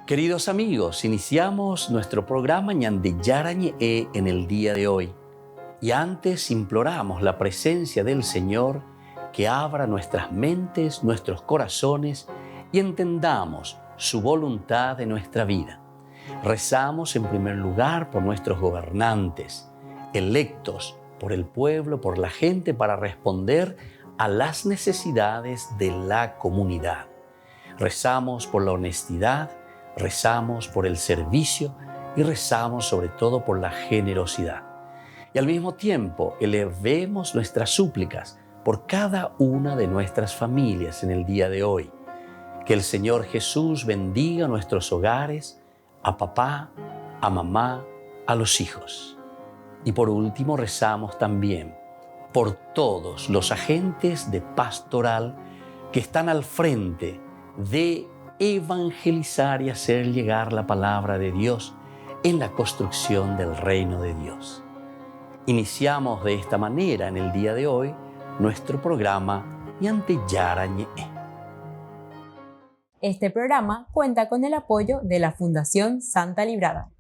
Queridos amigos, iniciamos nuestro programa Ñande Yarañe en el día de hoy. Y antes imploramos la presencia del Señor que abra nuestras mentes, nuestros corazones y entendamos su voluntad en nuestra vida. Rezamos en primer lugar por nuestros gobernantes, electos por el pueblo, por la gente, para responder a las necesidades de la comunidad. Rezamos por la honestidad, rezamos por el servicio y rezamos sobre todo por la generosidad. Y al mismo tiempo elevemos nuestras súplicas por cada una de nuestras familias en el día de hoy. Que el Señor Jesús bendiga nuestros hogares, a papá, a mamá, a los hijos. Y por último rezamos también por todos los agentes de pastoral que están al frente de evangelizar y hacer llegar la palabra de Dios en la construcción del reino de Dios. Iniciamos de esta manera en el día de hoy nuestro programa Ñande Yarañe. Este programa cuenta con el apoyo de la Fundación Santa Librada.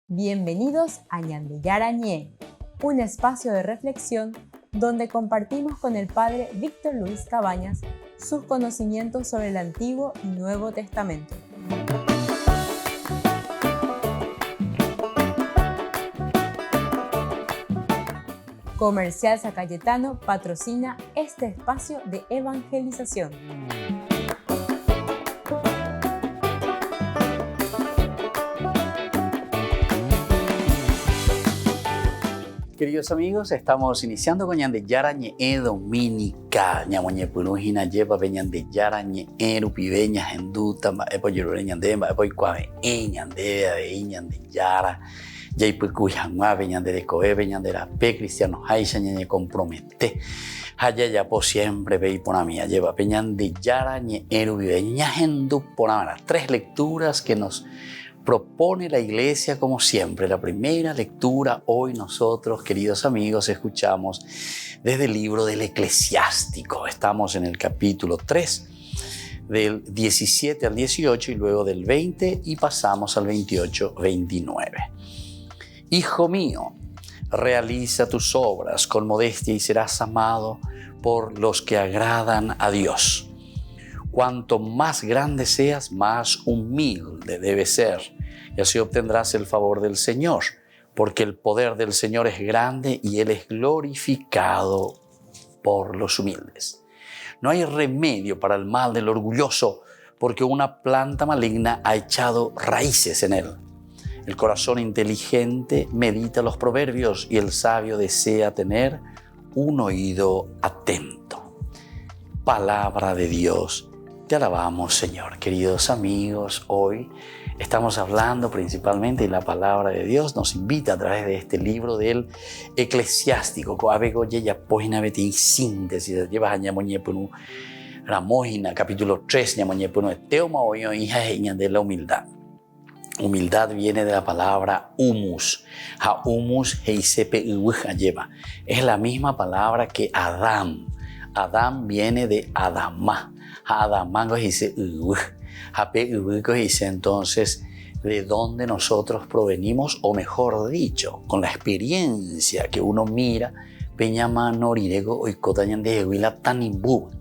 Bienvenidos a Ñande Yarañe, un espacio de reflexión donde compartimos con el Padre Víctor Luis Cabañas sus conocimientos sobre el Antiguo y Nuevo Testamento. Comercial San Cayetano patrocina este espacio de evangelización. Queridos amigos, estamos iniciando con Ñande Yarañe Dominica. Ñamoñe Punujina lleva Ñande Yarañe Rupibeña Genduta, Epo Yorore Ñande, Epo Icuave, Ñande, Ñande Yara, Yaipucu Yanguave, Ñande de Coebe, Ñande Rape, Cristiano Haisha, Ñande Compromete, Hayaya por siempre, Vei por mía, lleva Ñande Yarañe Rupibeña Gendu por ahora. 3 lecturas que nos propone la Iglesia como siempre. La primera lectura hoy nosotros, queridos amigos, escuchamos desde el libro del Eclesiástico. Estamos en el capítulo 3, del 17 al 18 y luego del 20 y pasamos al 28-29. Hijo mío, realiza tus obras con modestia y serás amado por los que agradan a Dios. Cuanto más grande seas, más humilde debes ser, y así obtendrás el favor del Señor, porque el poder del Señor es grande y Él es glorificado por los humildes. No hay remedio para el mal del orgulloso, porque una planta maligna ha echado raíces en él. El corazón inteligente medita los proverbios y el sabio desea tener un oído atento. Palabra de Dios. Te alabamos, Señor. Queridos amigos, hoy estamos hablando principalmente de la palabra de Dios. Nos invita a través de este libro del Eclesiástico. Síntesis. Llevas a Ñamoñepunu Ramógina, capítulo 3, Ñamoñepunu Teoma Oyo, hija de la humildad. Humildad viene de la palabra humus. Ha humus heisepe lleva. Es la misma palabra que Adán. Adán viene de Adamá. Adamango dice dice entonces de dónde nosotros provenimos, o mejor dicho, con la experiencia que uno mira, peñama norirego oikotañan de Jehuila tanimbu.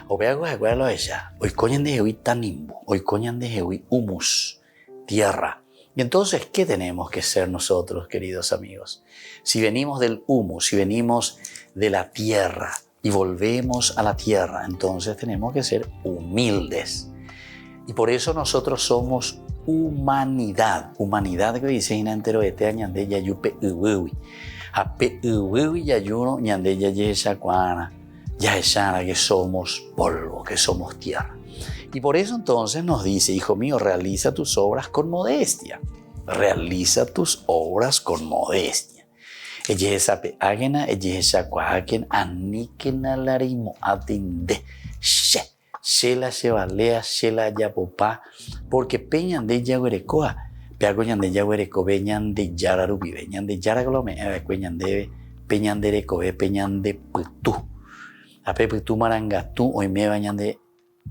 O veago de acuerdo a ella, oikoñan de Jehuí tanimbu, oikoñan de Jehuí humus, tierra. Y entonces, ¿qué tenemos que ser nosotros, queridos amigos? Si venimos del humus, si venimos de la tierra, y volvemos a la tierra, entonces tenemos que ser humildes. Y por eso nosotros somos humanidad. Humanidad que dice entero este ñande yayupe uwi. Ape uwi yayuno ñande yayesha cuana. Yayeshara que somos polvo, que somos tierra. Y por eso entonces nos dice, hijo mío, realiza tus obras con modestia. Realiza tus obras con modestia. Ejesape agena, ejesa cuaken, anikena larimo atinde. Shela shevalea, shela yapopa, porque peñan de yaguerecoa, peagoñan de yaguereco, veñan de yararubi, veñan de yaraglome, peñan de peñanderecoe, peñan de putú. Ape putú marangatú, hoy me bañan de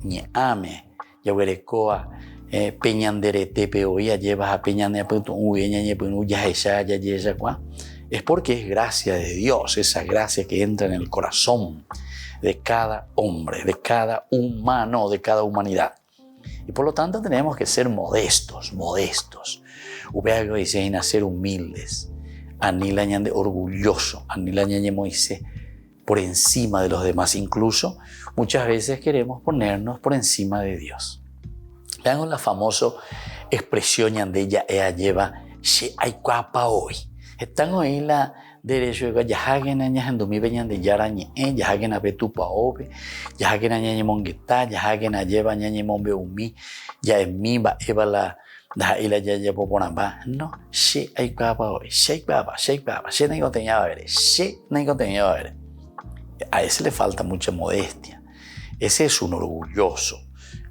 ñeame, yaguerecoa, peñanderete peoía llevas a peñandea es porque es gracia de Dios, esa gracia que entra en el corazón de cada hombre, de cada humano, de cada humanidad. Y por lo tanto tenemos que ser modestos. Upeago dice en ser humildes, anilañan de orgulloso, anilañan de Moisés por encima de los demás. Incluso muchas veces queremos ponernos por encima de Dios. Vean la famosa expresión de ella lleva she hay cuapa hoy. Están hoy la derecho de ya hagen añas en 2020 de yarañe ya hagen a betupa ove ya hagen añañe mongueta ya hagen a lleva añañe monbe umi ya en mi va eva la da ila ya llevo por amba no she hay cuapa hoy she no tenía a ver she no tenía a ver. A ese le falta mucha modestia. Ese es un orgulloso.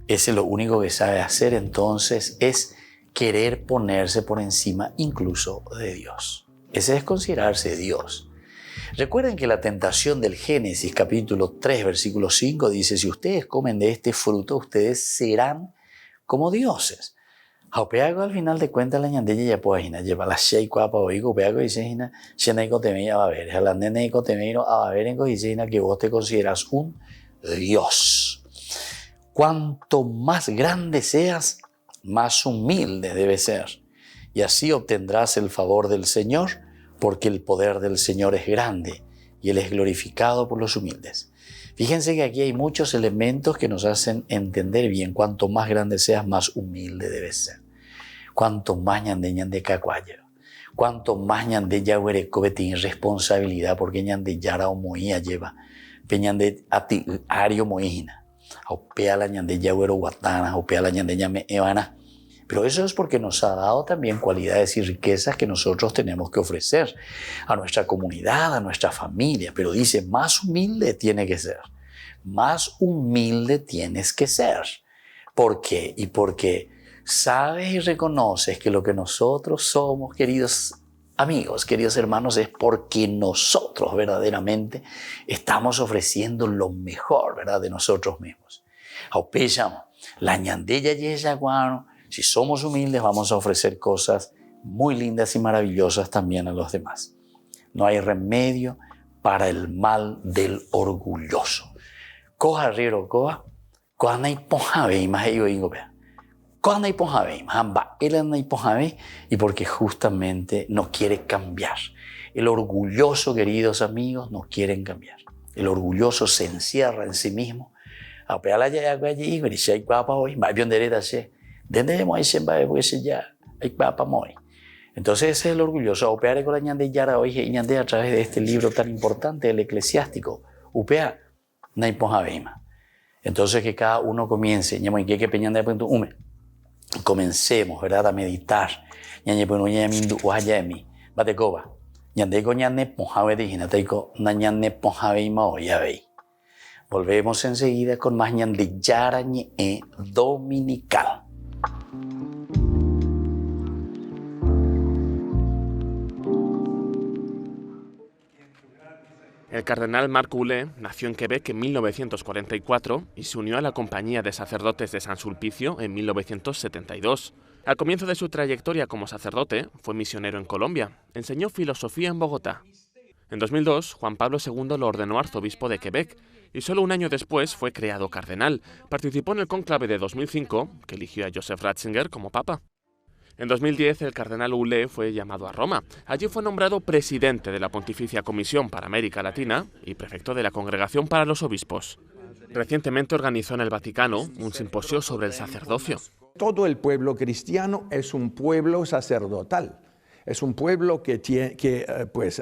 Ese lo único que sabe hacer entonces es querer ponerse por encima incluso de Dios. Ese es considerarse Dios. Recuerden que la tentación del Génesis capítulo 3 versículo 5 dice: si ustedes comen de este fruto, ustedes serán como dioses. Al final de cuentas la ñandella ya puede llevar la shei cuapa oigo peago dice hina sheneiko temeya va a ver la neneiko temeiro a ver en dice que vos te consideras un Dios. Cuanto más grande seas, más humilde debes ser. Y así obtendrás el favor del Señor, porque el poder del Señor es grande y Él es glorificado por los humildes. Fíjense que aquí hay muchos elementos que nos hacen entender bien. Cuanto más grande seas, más humilde debes ser. Cuanto más ñande cacuayo. Cuanto más ñande yahuerecobe tiene responsabilidad, porque ñande yara o moía lleva. Peñande ati ario moína. Opea la ñande yahuero guatana, opea la ñande llame evana. Pero eso es porque nos ha dado también cualidades y riquezas que nosotros tenemos que ofrecer a nuestra comunidad, a nuestra familia. Pero dice, más humilde tiene que ser. Más humilde tienes que ser. ¿Por qué? Y porque sabes y reconoces que lo que nosotros somos, queridos amigos, queridos hermanos, es porque nosotros verdaderamente estamos ofreciendo lo mejor, ¿verdad?, de nosotros mismos. La ñandella y ella guano. Si somos humildes, vamos a ofrecer cosas muy lindas y maravillosas también a los demás. No hay remedio para el mal del orgulloso. Coja riro coja, cuando hay ponjave y más ello ingo vea. Cuando hay ponjave, hamba él no hay ponjave y porque justamente no quiere cambiar. El orgulloso, queridos amigos, no quieren cambiar. El orgulloso se encierra en sí mismo. Apeala ya allí y si hay papa hoy, va bien derecha se. Entonces ese es el orgulloso. Upea con la ñande yara hoy y ñande a través de este libro tan importante, el eclesiástico. Upea naipojabeima. Entonces que cada uno comience. Comencemos, ¿verdad?, a meditar. Ñañe pues no ñamindu uayami. Batecoba. Ñande con ñande ponjabe de jinateico na ñande ponjabeima oyabei. Volvemos enseguida con más ñande yara ñe dominical. El cardenal Marc Goulet nació en Quebec en 1944 y se unió a la Compañía de Sacerdotes de San Sulpicio en 1972. Al comienzo de su trayectoria como sacerdote, fue misionero en Colombia. Enseñó filosofía en Bogotá. En 2002, Juan Pablo II lo ordenó arzobispo de Quebec y solo un año después fue creado cardenal. Participó en el cónclave de 2005, que eligió a Joseph Ratzinger como papa. En 2010, el cardenal Goulet fue llamado a Roma. Allí fue nombrado presidente de la Pontificia Comisión para América Latina y prefecto de la Congregación para los Obispos. Recientemente organizó en el Vaticano un simposio sobre el sacerdocio. Todo el pueblo cristiano es un pueblo sacerdotal. Es un pueblo que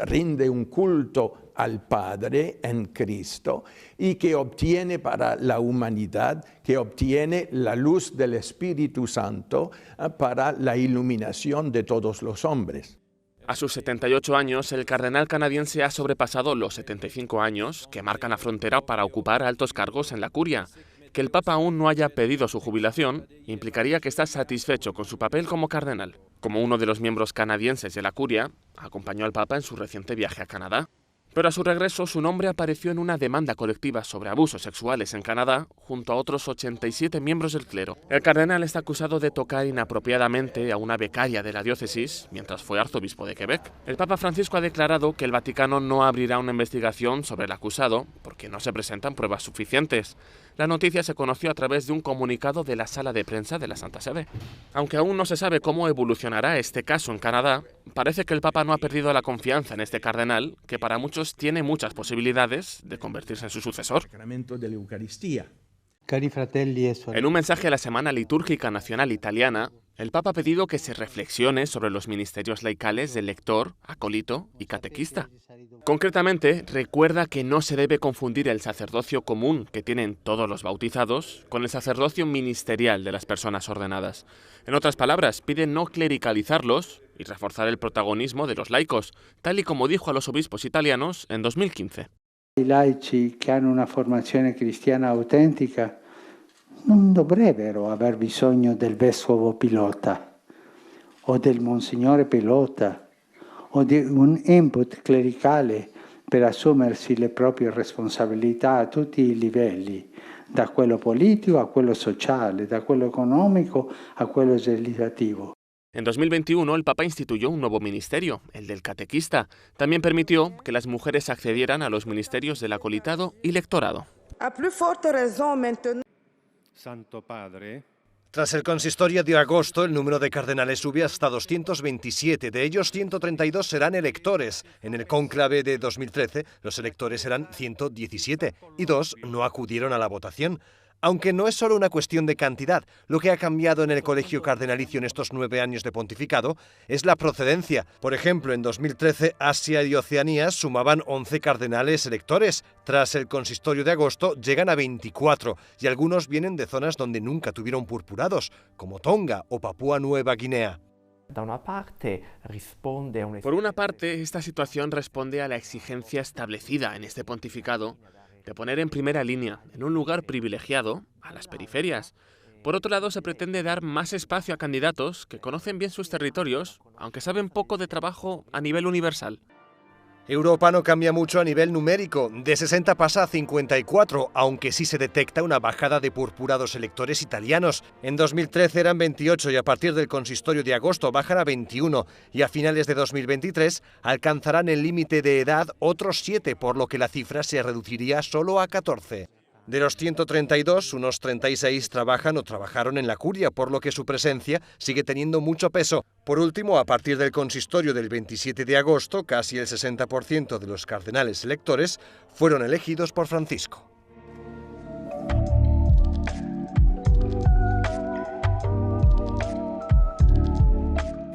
rinde un culto al Padre en Cristo y que obtiene para la humanidad, que obtiene la luz del Espíritu Santo para la iluminación de todos los hombres. A sus 78 años, el cardenal canadiense ha sobrepasado los 75 años que marcan la frontera para ocupar altos cargos en la curia. Que el Papa aún no haya pedido su jubilación implicaría que está satisfecho con su papel como cardenal. Como uno de los miembros canadienses de la curia, acompañó al Papa en su reciente viaje a Canadá. Pero a su regreso, su nombre apareció en una demanda colectiva sobre abusos sexuales en Canadá, junto a otros 87 miembros del clero. El cardenal está acusado de tocar inapropiadamente a una becaria de la diócesis mientras fue arzobispo de Quebec. El Papa Francisco ha declarado que el Vaticano no abrirá una investigación sobre el acusado porque no se presentan pruebas suficientes. La noticia se conoció a través de un comunicado de la sala de prensa de la Santa Sede. Aunque aún no se sabe cómo evolucionará este caso en Canadá, parece que el Papa no ha perdido la confianza en este cardenal, que para muchos tiene muchas posibilidades de convertirse en su sucesor. Sacramento de la Eucaristía. En un mensaje a la Semana Litúrgica Nacional Italiana, el Papa ha pedido que se reflexione sobre los ministerios laicales de lector, acólito y catequista. Concretamente, recuerda que no se debe confundir el sacerdocio común que tienen todos los bautizados con el sacerdocio ministerial de las personas ordenadas. En otras palabras, pide no clericalizarlos y reforzar el protagonismo de los laicos, tal y como dijo a los obispos italianos en 2015. I laici che hanno una formazione cristiana autentica non dovrebbero aver bisogno del vescovo pilota o del monsignore pilota o di un input clericale per assumersi le proprie responsabilità a tutti i livelli, da quello politico a quello sociale, da quello economico a quello legislativo. En 2021, el Papa instituyó un nuevo ministerio, el del catequista. También permitió que las mujeres accedieran a los ministerios del acolitado y lectorado. Santo Padre. Tras el consistorio de agosto, el número de cardenales sube hasta 227. De ellos, 132 serán electores. En el cónclave de 2013, los electores eran 117 y 2 no acudieron a la votación. Aunque no es solo una cuestión de cantidad, lo que ha cambiado en el colegio cardenalicio en estos 9 años de pontificado es la procedencia. Por ejemplo, en 2013, Asia y Oceanía sumaban 11 cardenales electores. Tras el consistorio de agosto, llegan a 24, y algunos vienen de zonas donde nunca tuvieron purpurados, como Tonga o Papúa Nueva Guinea. Por una parte, esta situación responde a la exigencia establecida en este pontificado de poner en primera línea, en un lugar privilegiado, a las periferias. Por otro lado, se pretende dar más espacio a candidatos que conocen bien sus territorios, aunque saben poco de trabajo a nivel universal. Europa no cambia mucho a nivel numérico, de 60 pasa a 54, aunque sí se detecta una bajada de purpurados electores italianos. En 2013 eran 28 y a partir del consistorio de agosto bajan a 21 y a finales de 2023 alcanzarán el límite de edad otros 7, por lo que la cifra se reduciría solo a 14. De los 132, unos 36 trabajan o trabajaron en la curia, por lo que su presencia sigue teniendo mucho peso. Por último, a partir del consistorio del 27 de agosto, casi el 60% de los cardenales electores fueron elegidos por Francisco.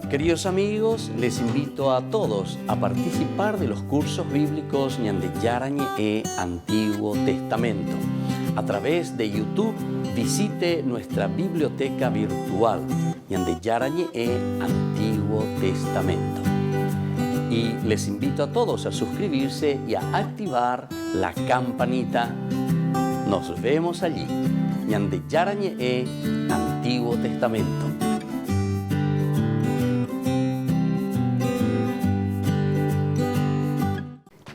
Queridos amigos, les invito a todos a participar de los cursos bíblicos Ñande Yarañe Antiguo Testamento. A través de YouTube, visite nuestra biblioteca virtual Ñande Yarañe Antiguo Testamento. Y les invito a todos a suscribirse y a activar la campanita. Nos vemos allí. Ñande Yarañe Antiguo Testamento.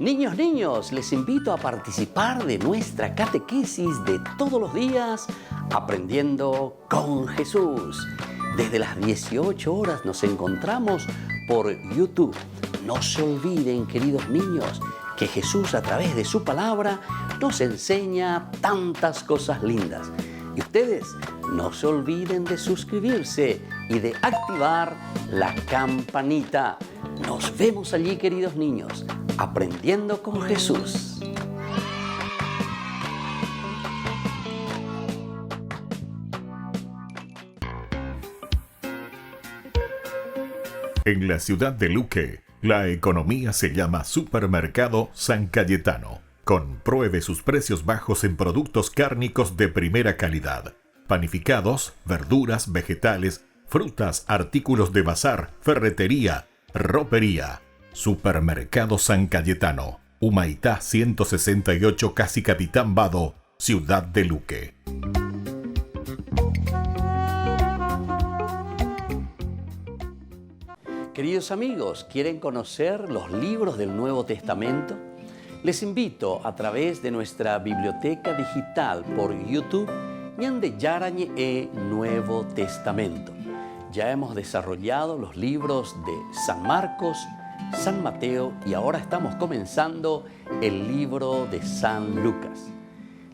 Niños, les invito a participar de nuestra catequesis de todos los días, Aprendiendo con Jesús. Desde las 18 horas nos encontramos por YouTube. No se olviden, queridos niños, que Jesús a través de su palabra nos enseña tantas cosas lindas. Y ustedes no se olviden de suscribirse y de activar la campanita. Nos vemos allí, queridos niños, Aprendiendo con Jesús. En la ciudad de Luque, la economía se llama Supermercado San Cayetano. Compruebe sus precios bajos en productos cárnicos de primera calidad. Panificados, verduras, vegetales, frutas, artículos de bazar, ferretería, ropería. Supermercado San Cayetano, Humaitá 168, Casi Capitán Vado, Ciudad de Luque. Queridos amigos, ¿quieren conocer los libros del Nuevo Testamento? Les invito a través de nuestra biblioteca digital por YouTube Ñande Yarañe Nuevo Testamento. Ya hemos desarrollado los libros de San Marcos, San Mateo y ahora estamos comenzando el libro de San Lucas.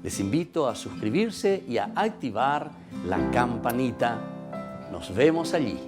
Les invito a suscribirse y a activar la campanita. Nos vemos allí.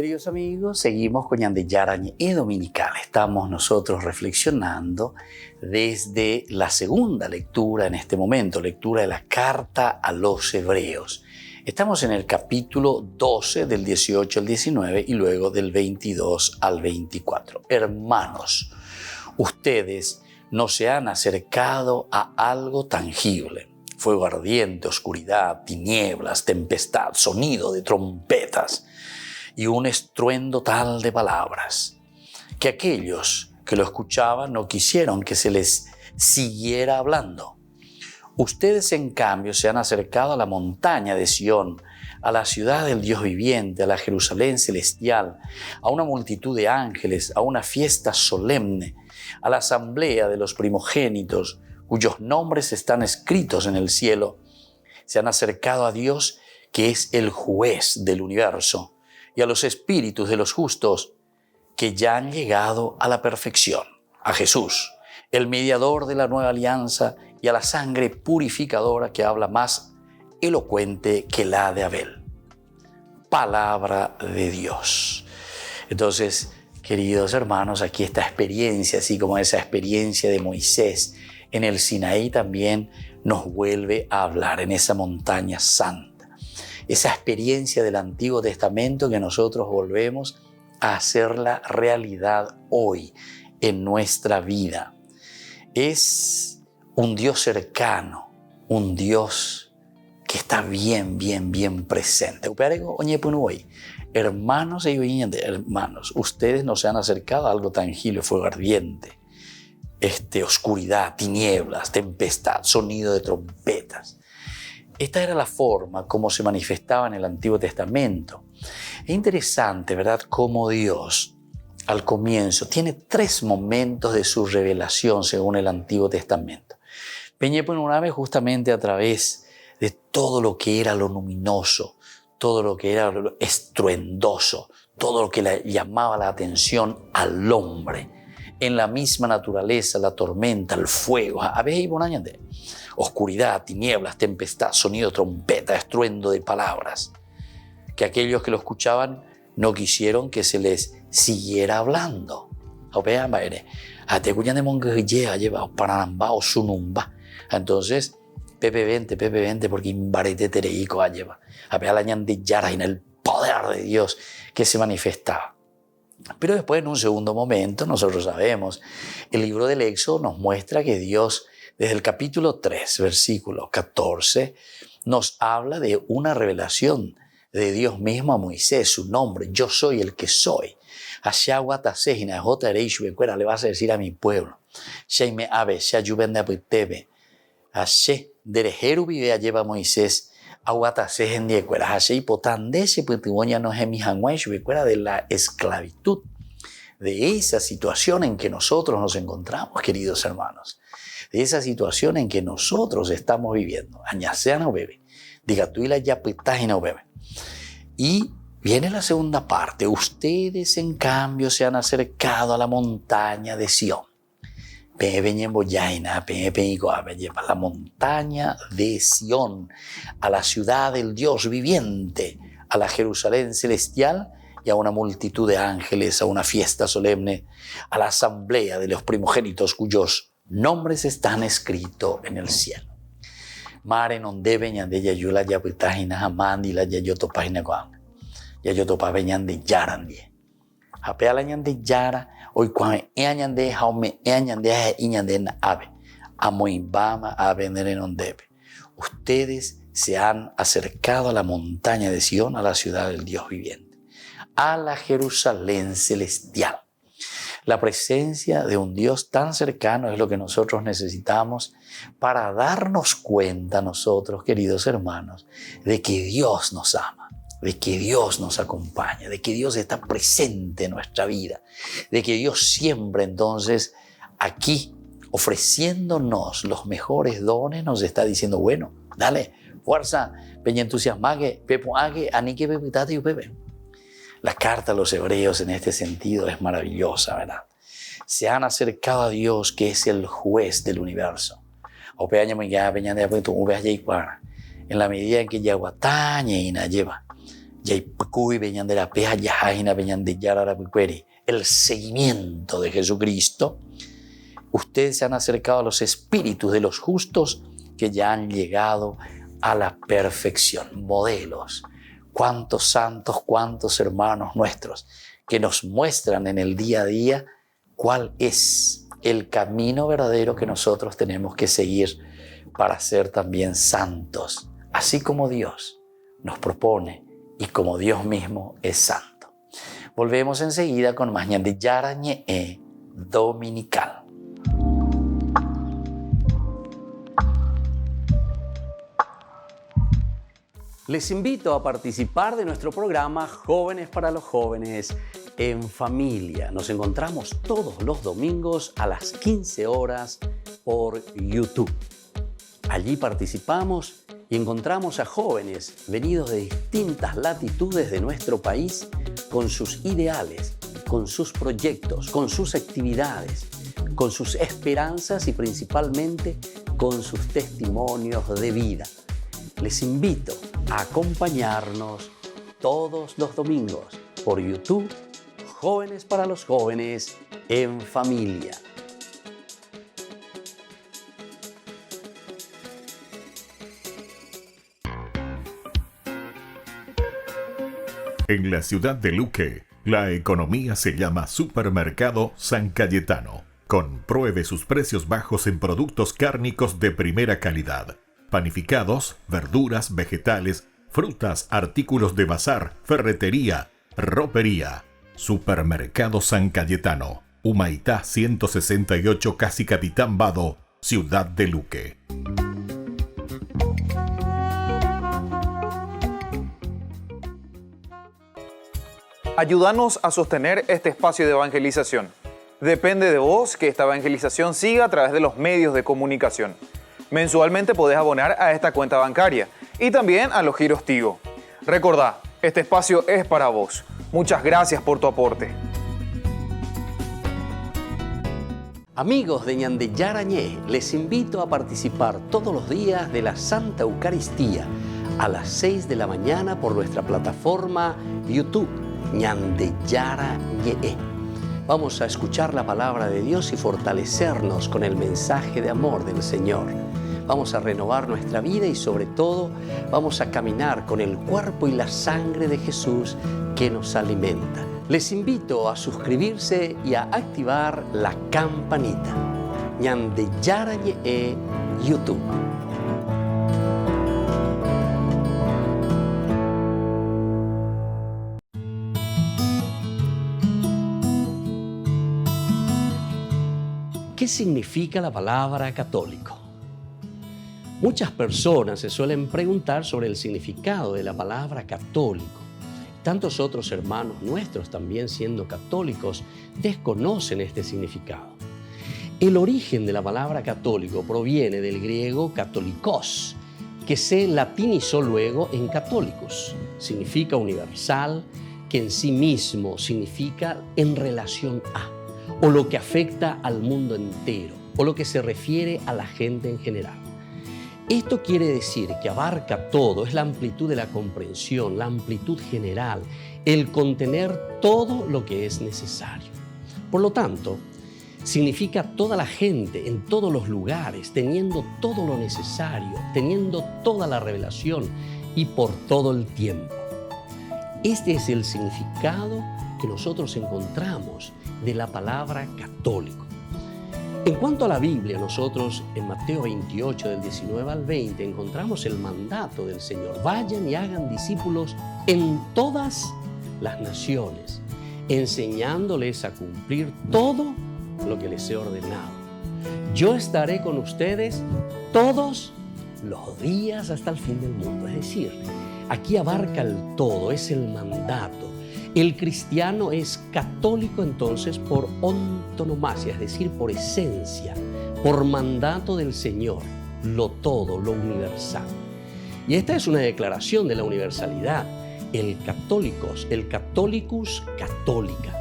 Queridos amigos, seguimos con Ñande Yarañe Dominical. Estamos nosotros reflexionando desde la segunda lectura en este momento, lectura de la carta a los Hebreos. Estamos en el capítulo 12 del 18 al 19 y luego del 22 al 24. Hermanos, ustedes no se han acercado a algo tangible. fuego ardiente, oscuridad, tinieblas, tempestad, sonido de trompetas y un estruendo tal de palabras que aquellos que lo escuchaban no quisieron que se les siguiera hablando. Ustedes, en cambio, se han acercado a la montaña de Sión, a la ciudad del Dios viviente, a la Jerusalén celestial, a una multitud de ángeles, a una fiesta solemne, a la asamblea de los primogénitos, cuyos nombres están escritos en el cielo. Se han acercado a Dios, que es el juez del universo, y a los espíritus de los justos, que ya han llegado a la perfección, a Jesús, el mediador de la nueva alianza, y a la sangre purificadora que habla más elocuente que la de Abel. Palabra de Dios. Entonces, queridos hermanos, aquí esta experiencia, así como esa experiencia de Moisés en el Sinaí, también nos vuelve a hablar en esa montaña santa. Esa experiencia del Antiguo Testamento que nosotros volvemos a hacerla realidad hoy en nuestra vida. Es un Dios cercano, un Dios que está bien presente. Hermanos hermanos, ustedes no se han acercado a algo tangible, fuego ardiente, oscuridad, tinieblas, tempestad, sonido de trompetas. Esta era la forma como se manifestaba en el Antiguo Testamento. Es interesante, ¿verdad?, cómo Dios al comienzo tiene 3 momentos de su revelación según el Antiguo Testamento. Peñepununame justamente a través de todo lo que era lo luminoso, todo lo que era lo estruendoso, todo lo que le llamaba la atención al hombre. En la misma naturaleza, la tormenta, el fuego, oscuridad, tinieblas, tempestad, sonido, trompeta, estruendo de palabras, que aquellos que lo escuchaban no quisieron que se les siguiera hablando. Entonces, Pepe vente, porque imbarete tereico lleva. En el poder de Dios que se manifestaba. Pero después, en un segundo momento, nosotros sabemos, el libro del Éxodo nos muestra que Dios, desde el capítulo 3, versículo 14, nos habla de una revelación de Dios mismo a Moisés, su nombre: yo soy el que soy. Le vas a decir a mi pueblo, derejeru vive lleva Moisés de la esclavitud, de esa situación en que nosotros nos encontramos, queridos hermanos, de esa situación en que nosotros estamos viviendo. Y viene la segunda parte. Ustedes, en cambio, se han acercado a la montaña de Sión. La montaña de Sión, a la ciudad del Dios viviente, a la Jerusalén celestial y a una multitud de ángeles, a una fiesta solemne, a la asamblea de los primogénitos cuyos nombres están escritos en el cielo. Mare non debe ñande yayula yapitahina hamandi la yayoto página guan. Yayoto pa beñande yarandie. Apea la ñande yara, hoy cuan eañande jaume eañande iñande na ave. Amoimbama ave nere non debe. Ustedes se han acercado a la montaña de Sión, a la ciudad del Dios viviente, a la Jerusalén celestial. La presencia de un Dios tan cercano es lo que nosotros necesitamos para darnos cuenta nosotros, queridos hermanos, de que Dios nos ama, de que Dios nos acompaña, de que Dios está presente en nuestra vida, de que Dios siempre entonces aquí ofreciéndonos los mejores dones nos está diciendo, bueno, dale, fuerza, peña entusiasmague, pepoague, anique pepitate y pepe. La carta a los hebreos en este sentido es maravillosa, ¿verdad? Se han acercado a Dios, que es el juez del universo. En la medida en que Yaguataña y Nayeva, el seguimiento de Jesucristo, ustedes se han acercado a los espíritus de los justos que ya han llegado a la perfección, modelos. Cuántos santos, cuántos hermanos nuestros que nos muestran en el día a día cuál es el camino verdadero que nosotros tenemos que seguir para ser también santos, así como Dios nos propone y como Dios mismo es santo. Volvemos enseguida con más Ñande Yarañe Dominical. Les invito a participar de nuestro programa Jóvenes para los Jóvenes en Familia. Nos encontramos todos los domingos a las 15 horas por YouTube. Allí participamos y encontramos a jóvenes venidos de distintas latitudes de nuestro país con sus ideales, con sus proyectos, con sus actividades, con sus esperanzas y principalmente con sus testimonios de vida. Les invito a acompañarnos todos los domingos por YouTube, Jóvenes para los Jóvenes en Familia. En la ciudad de Luque, la economía se llama Supermercado San Cayetano. Compruebe sus precios bajos en productos cárnicos de primera calidad. Panificados, verduras, vegetales, frutas, artículos de bazar, ferretería, ropería. Supermercado San Cayetano, Humaitá 168, Casi Capitán Vado, ciudad de Luque. Ayúdanos a sostener este espacio de evangelización. Depende de vos que esta evangelización siga a través de los medios de comunicación. Mensualmente podés abonar a esta cuenta bancaria y también a los giros Tigo. Recordá, este espacio es para vos. Muchas gracias por tu aporte. Amigos de Ñande Yarañé, les invito a participar todos los días de la Santa Eucaristía a las 6 de la mañana por nuestra plataforma YouTube, Ñande Yarañé. Vamos a escuchar la palabra de Dios y fortalecernos con el mensaje de amor del Señor. Vamos a renovar nuestra vida y sobre todo vamos a caminar con el cuerpo y la sangre de Jesús que nos alimenta. Les invito a suscribirse y a activar la campanita. Ñande Yarañé YouTube. ¿Qué significa la palabra católico? Muchas personas se suelen preguntar sobre el significado de la palabra católico. Tantos otros hermanos nuestros, también siendo católicos, desconocen este significado. El origen de la palabra católico proviene del griego katolikos, que se latinizó luego en católicos. Significa universal, que en sí mismo significa en relación a, o lo que afecta al mundo entero, o lo que se refiere a la gente en general. Esto quiere decir que abarca todo, es la amplitud de la comprensión, la amplitud general, el contener todo lo que es necesario. Por lo tanto, significa toda la gente en todos los lugares, teniendo todo lo necesario, teniendo toda la revelación y por todo el tiempo. Este es el significado que nosotros encontramos de la palabra católico. En cuanto a la Biblia, nosotros en Mateo 28, del 19 al 20, encontramos el mandato del Señor. Vayan y hagan discípulos en todas las naciones, enseñándoles a cumplir todo lo que les he ordenado. Yo estaré con ustedes todos los días hasta el fin del mundo. Es decir, aquí abarca el todo, es el mandato. El cristiano es católico entonces por antonomasia, es decir, por esencia, por mandato del Señor, lo todo, lo universal. Y esta es una declaración de la universalidad, el Catholicus Católica.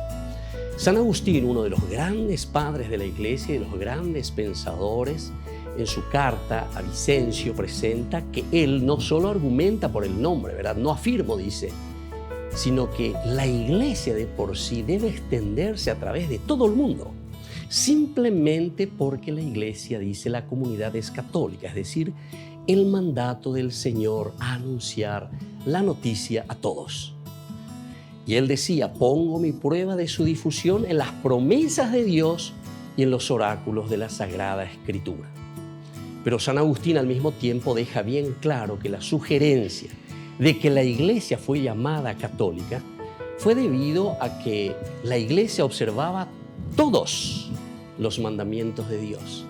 San Agustín, uno de los grandes padres de la Iglesia y de los grandes pensadores, en su carta a Vicencio presenta que él no solo argumenta por el nombre, ¿verdad? No afirmo, dice, sino que la Iglesia de por sí debe extenderse a través de todo el mundo, simplemente porque la Iglesia, dice, la comunidad es católica, es decir, el mandato del Señor a anunciar la noticia a todos. Y él decía, pongo mi prueba de su difusión en las promesas de Dios y en los oráculos de la Sagrada Escritura. Pero San Agustín al mismo tiempo deja bien claro que la sugerencia de que la Iglesia fue llamada católica fue debido a que la Iglesia observaba todos los mandamientos de Dios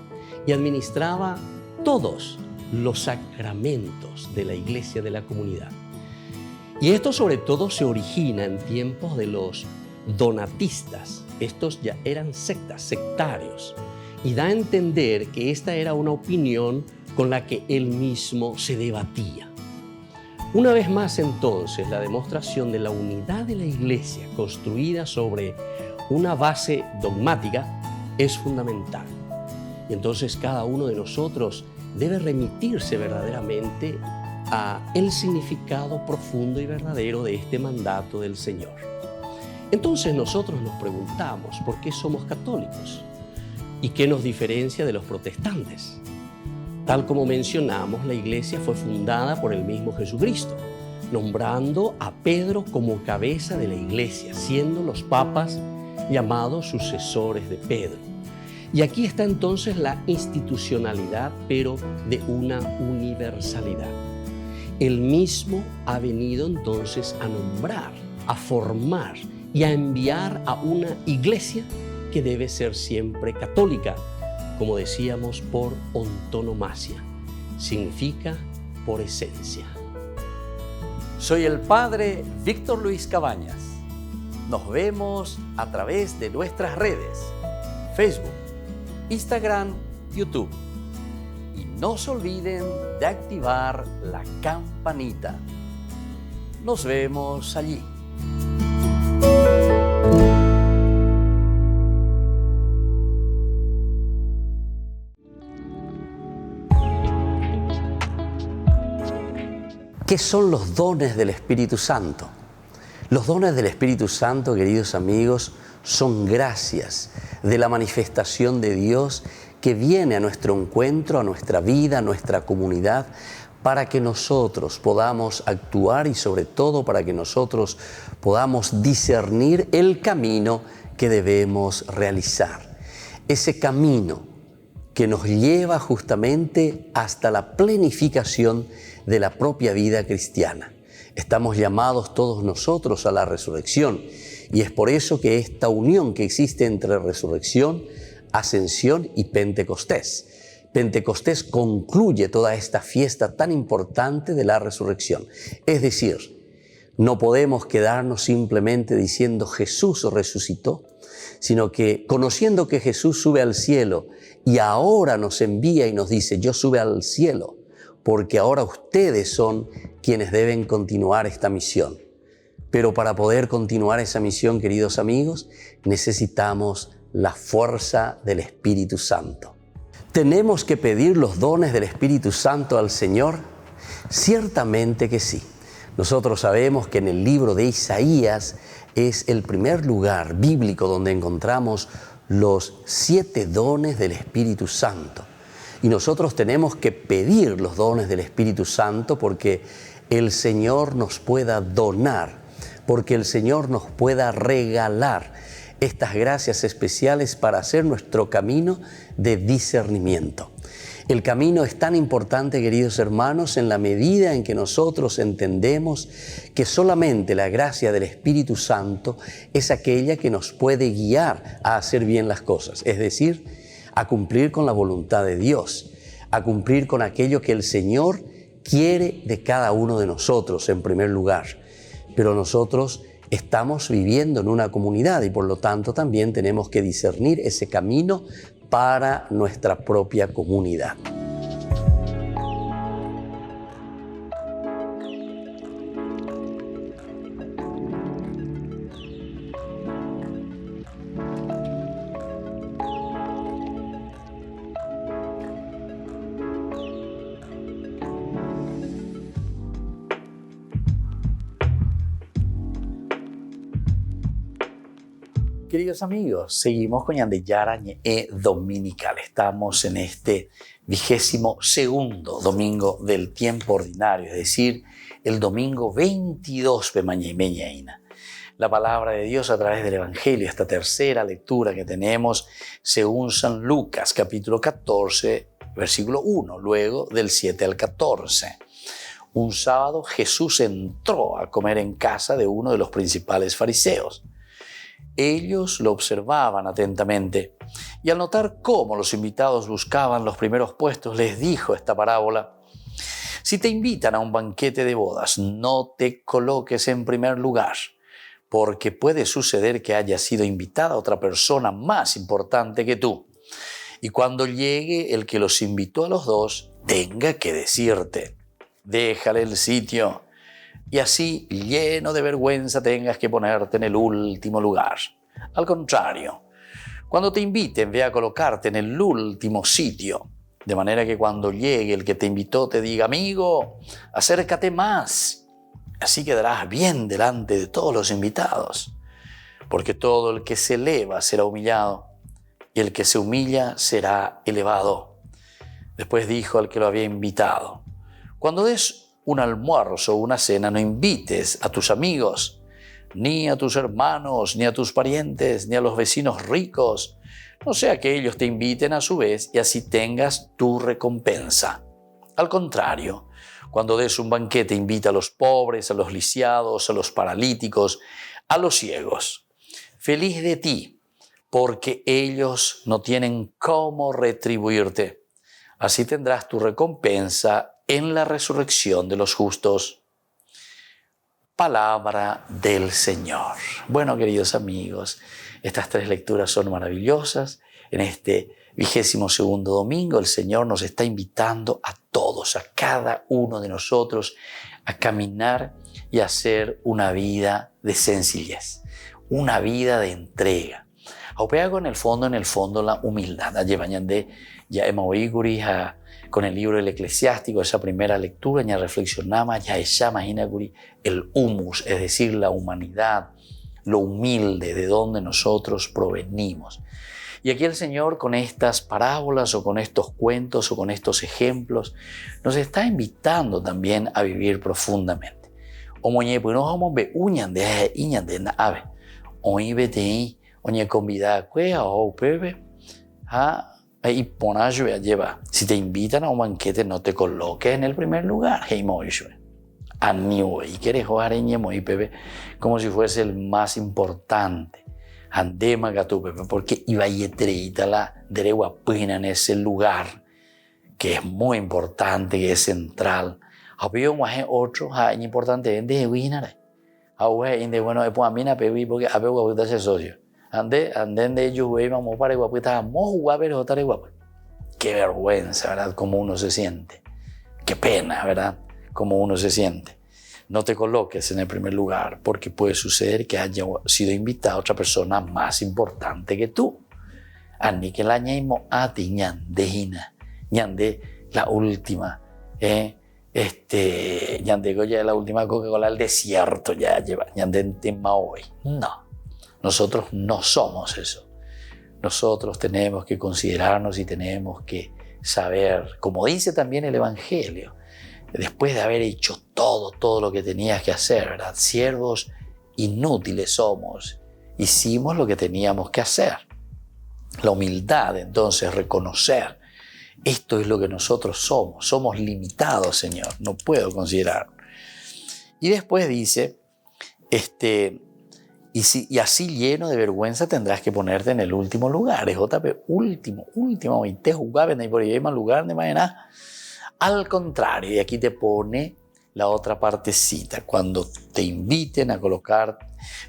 y administraba todos los sacramentos de la Iglesia de la comunidad. Y esto sobre todo se origina en tiempos de los donatistas. Estos ya eran sectarios, y da a entender que esta era una opinión con la que él mismo se debatía. Una vez más entonces, la demostración de la unidad de la Iglesia construida sobre una base dogmática es fundamental. Y entonces cada uno de nosotros debe remitirse verdaderamente a el significado profundo y verdadero de este mandato del Señor. Entonces nosotros nos preguntamos por qué somos católicos y qué nos diferencia de los protestantes. Tal como mencionamos, la Iglesia fue fundada por el mismo Jesucristo, nombrando a Pedro como cabeza de la Iglesia, siendo los papas llamados sucesores de Pedro. Y aquí está entonces la institucionalidad, pero de una universalidad. Él mismo ha venido entonces a nombrar, a formar y a enviar a una Iglesia que debe ser siempre católica, como decíamos, por antonomasia. Significa por esencia. Soy el Padre Víctor Luis Cabañas. Nos vemos a través de nuestras redes, Facebook, Instagram, YouTube. Y no se olviden de activar la campanita. Nos vemos allí. ¿Qué son los dones del Espíritu Santo? Los dones del Espíritu Santo, queridos amigos, son gracias de la manifestación de Dios que viene a nuestro encuentro, a nuestra vida, a nuestra comunidad, para que nosotros podamos actuar y sobre todo para que nosotros podamos discernir el camino que debemos realizar. Ese camino que nos lleva justamente hasta la plenificación de la propia vida cristiana. Estamos llamados todos nosotros a la resurrección y es por eso que esta unión que existe entre resurrección, ascensión y Pentecostés. Pentecostés concluye toda esta fiesta tan importante de la resurrección. Es decir, no podemos quedarnos simplemente diciendo Jesús resucitó, sino que conociendo que Jesús sube al cielo y ahora nos envía y nos dice, yo sube al cielo, porque ahora ustedes son quienes deben continuar esta misión. Pero para poder continuar esa misión, queridos amigos, necesitamos la fuerza del Espíritu Santo. ¿Tenemos que pedir los dones del Espíritu Santo al Señor? Ciertamente que sí. Nosotros sabemos que en el libro de Isaías es el primer lugar bíblico donde encontramos los 7 dones del Espíritu Santo. Y nosotros tenemos que pedir los dones del Espíritu Santo porque el Señor nos pueda donar, porque el Señor nos pueda regalar estas gracias especiales para hacer nuestro camino de discernimiento. El camino es tan importante, queridos hermanos, en la medida en que nosotros entendemos que solamente la gracia del Espíritu Santo es aquella que nos puede guiar a hacer bien las cosas, es decir, a cumplir con la voluntad de Dios, a cumplir con aquello que el Señor quiere de cada uno de nosotros en primer lugar. Pero nosotros estamos viviendo en una comunidad y por lo tanto también tenemos que discernir ese camino para nuestra propia comunidad. Queridos amigos, seguimos con Ñande Yarañe Dominical. Estamos en este 22º domingo del tiempo ordinario, es decir, el domingo 22 de Mañana. La palabra de Dios a través del Evangelio, esta tercera lectura que tenemos según San Lucas, capítulo 14, Versículo 1, luego del 7 al 14. Un sábado Jesús entró a comer en casa de uno de los principales fariseos. Ellos lo observaban atentamente y al notar cómo los invitados buscaban los primeros puestos, les dijo esta parábola: si te invitan a un banquete de bodas, no te coloques en primer lugar, porque puede suceder que haya sido invitada otra persona más importante que tú. Y cuando llegue el que los invitó a los dos, tenga que decirte: déjale el sitio, y así, lleno de vergüenza, tengas que ponerte en el último lugar. Al contrario, cuando te inviten, ve a colocarte en el último sitio, de manera que cuando llegue el que te invitó te diga: amigo, acércate más. Así quedarás bien delante de todos los invitados, porque todo el que se eleva será humillado, y el que se humilla será elevado. Después dijo al que lo había invitado: cuando des un almuerzo o una cena, no invites a tus amigos, ni a tus hermanos, ni a tus parientes, ni a los vecinos ricos, no sea que ellos te inviten a su vez y así tengas tu recompensa. Al contrario, cuando des un banquete, invita a los pobres, a los lisiados, a los paralíticos, a los ciegos. Feliz de ti, porque ellos no tienen cómo retribuirte. Así tendrás tu recompensa en la resurrección de los justos. Palabra del Señor. Bueno, queridos amigos, estas 3 lecturas son maravillosas. En este 22º domingo el Señor nos está invitando a todos, a cada uno de nosotros, a caminar y a hacer una vida de sencillez, una vida de entrega. Aupea en el fondo la humildad. Allí de ya hemos oído con el libro del Eclesiástico, esa primera lectura, ya reflexionamos, ya imagina el humus, es decir, la humanidad, lo humilde, de donde nosotros provenimos. Y aquí el Señor, con estas parábolas o con estos cuentos o con estos ejemplos, nos está invitando también a vivir profundamente. Omoñe, pues no vamos a ver uñan de na ave, oí vete oñe convida cuea o pebe, y ponayo lleva. Si te invitan a un banquete, no te coloques en el primer lugar. Hey, moishue. Aniwe. Y quieres jugar en y pepe como si fuese el más importante. Andema gatu pepe, porque iba y treita la deregua pina en ese lugar que es muy importante, que es central. Había un otro, es importante, de winare. Ahora, bueno, es para mí, porque a ver, ese socio. Anden de ellos, güey, vamos para igual, porque estábamos guapos, pero igual. Qué vergüenza, ¿verdad? Cómo uno se siente. Qué pena, ¿verdad? Cómo uno se siente. No te coloques en el primer lugar, porque puede suceder que haya sido invitada otra persona más importante que tú. Ani que la ñaimo a ti ñande la última, ñande goya la última Coca-Cola al desierto, ya lleva, ñande en tema hoy. No. Nosotros no somos eso. Nosotros tenemos que considerarnos y tenemos que saber, como dice también el Evangelio, después de haber hecho todo lo que tenías que hacer, ¿verdad? Siervos inútiles somos. Hicimos lo que teníamos que hacer. La humildad, entonces, reconocer, esto es lo que nosotros somos. Somos limitados, Señor. No puedo considerarlo. Y después dice, y así lleno de vergüenza tendrás que ponerte en el último lugar. Es JP, último, y te jugaban ahí por ahí más lugar de manera. Al contrario, y aquí te pone la otra partecita, cuando te inviten a colocar,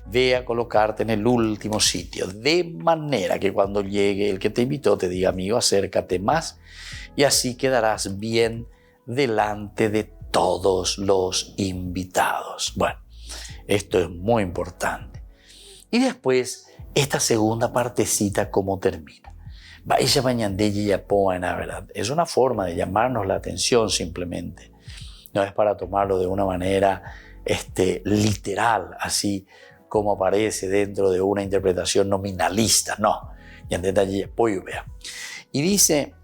ve a colocarte en el último sitio, de manera que cuando llegue el que te invitó te diga: amigo, acércate más, y así quedarás bien delante de todos los invitados. Bueno, esto es muy importante. Y después, esta segunda partecita, ¿cómo termina? ¿Verdad? Es una forma de llamarnos la atención simplemente. No es para tomarlo de una manera literal, así como aparece dentro de una interpretación nominalista. No. Y dice,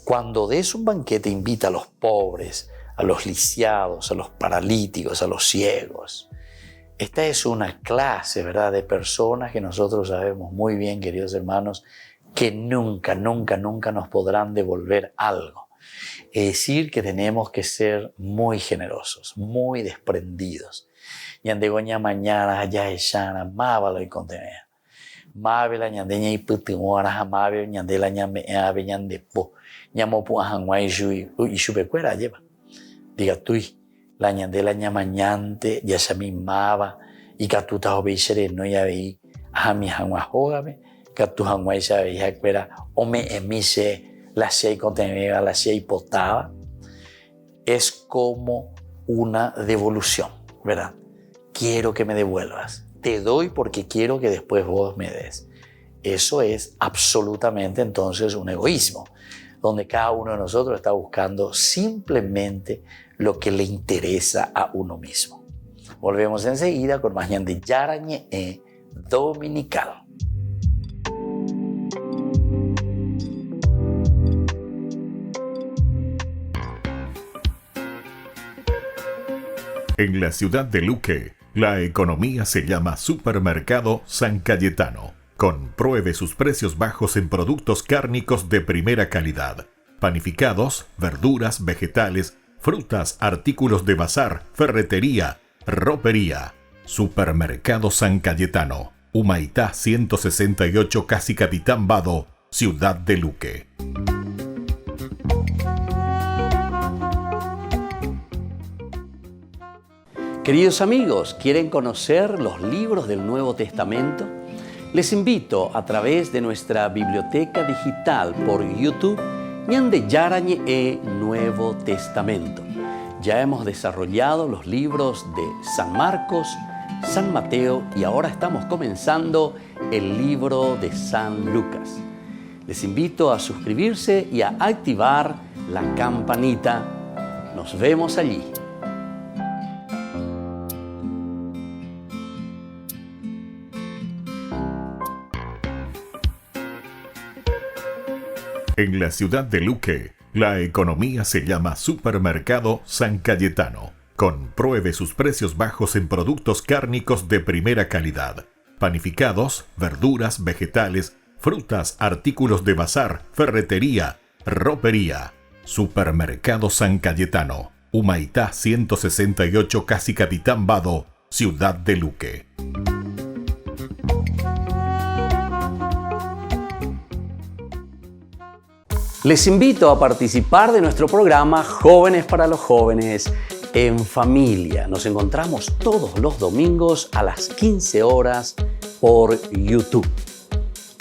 cuando des un banquete, invita a los pobres, a los lisiados, a los paralíticos, a los ciegos. Esta es una clase, ¿verdad?, de personas que nosotros sabemos muy bien, queridos hermanos, que nunca, nunca, nunca nos podrán devolver algo. Es decir, que tenemos que ser muy generosos, muy desprendidos. Ñandegoña mañana ya echana, mábalo y contenea. Mábela ñandeña y putimuara, mábela ñandela ñameabe ñandepo. Ñamopu ajanguay y chupecuera lleva. Diga tú, la ñandela ñamañante, ya se mimaba, y catuta obisere no ya veí, ajami janguajógabe, catu janguay se veía cuera, o me emise la sei contenida, la sei potaba. Es como una devolución, ¿verdad? Quiero que me devuelvas. Te doy porque quiero que después vos me des. Eso es absolutamente entonces un egoísmo, donde cada uno de nosotros está buscando simplemente lo que le interesa a uno mismo. Volvemos enseguida con más Ñande Yarañe Dominical. En la ciudad de Luque, la economía se llama Supermercado San Cayetano. Compruebe sus precios bajos en productos cárnicos de primera calidad. Panificados, verduras, vegetales, frutas, artículos de bazar, ferretería, ropería. Supermercado San Cayetano. Humaitá 168, Casi Capitán Vado, ciudad de Luque. Queridos amigos, ¿quieren conocer los libros del Nuevo Testamento? Les invito a través de nuestra biblioteca digital por YouTube, Ñande Yarañe Nuevo Testamento. Ya hemos desarrollado los libros de San Marcos, San Mateo y ahora estamos comenzando el libro de San Lucas. Les invito a suscribirse y a activar la campanita. Nos vemos allí. En la ciudad de Luque, la economía se llama Supermercado San Cayetano. Compruebe sus precios bajos en productos cárnicos de primera calidad. Panificados, verduras, vegetales, frutas, artículos de bazar, ferretería, ropería. Supermercado San Cayetano. Humaitá 168, Casi Capitán Vado, ciudad de Luque. Les invito a participar de nuestro programa Jóvenes para los Jóvenes en Familia. Nos encontramos todos los domingos a las 15 horas por YouTube.